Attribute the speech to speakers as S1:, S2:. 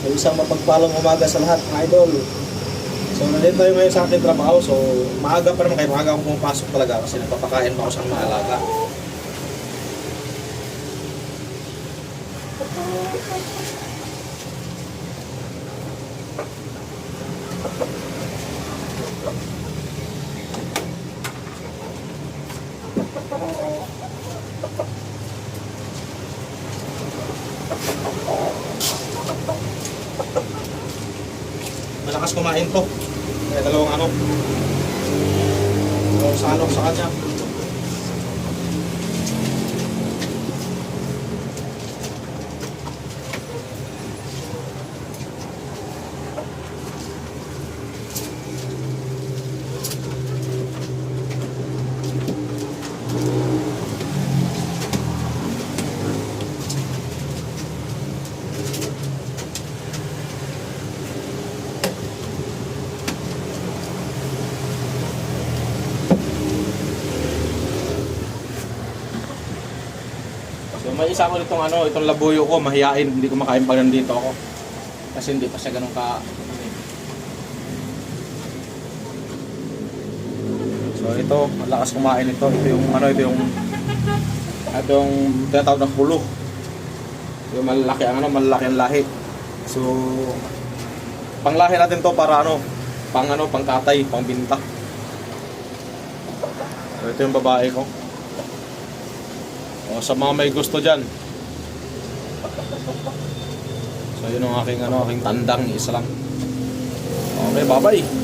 S1: So, isang mapagpalang umaga sa lahat, mga idol. So, nandito tayo ngayon sa aking trabaho. So, maaga pa naman kayo. Maaga ako pumapasok talaga kasi nagpapakain pa ako sa mga alaga. Malakas kumain to. Kaya dalawang salok sa kanya. So may isa ko itong labuyo ko, mahiyain, hindi ko makain pag nandito ako. Kasi hindi pa siya ganun ka. So ito, malakas kumain ito. Ito yung tinatawag na pulo. Yung malaki ang lahi. So panglahi natin to para pangkatay, pangbinta. So, ito yung babae ko. O, sa mga may gusto dyan. So yun ang aking tandang isa lang. Okay, bye-bye.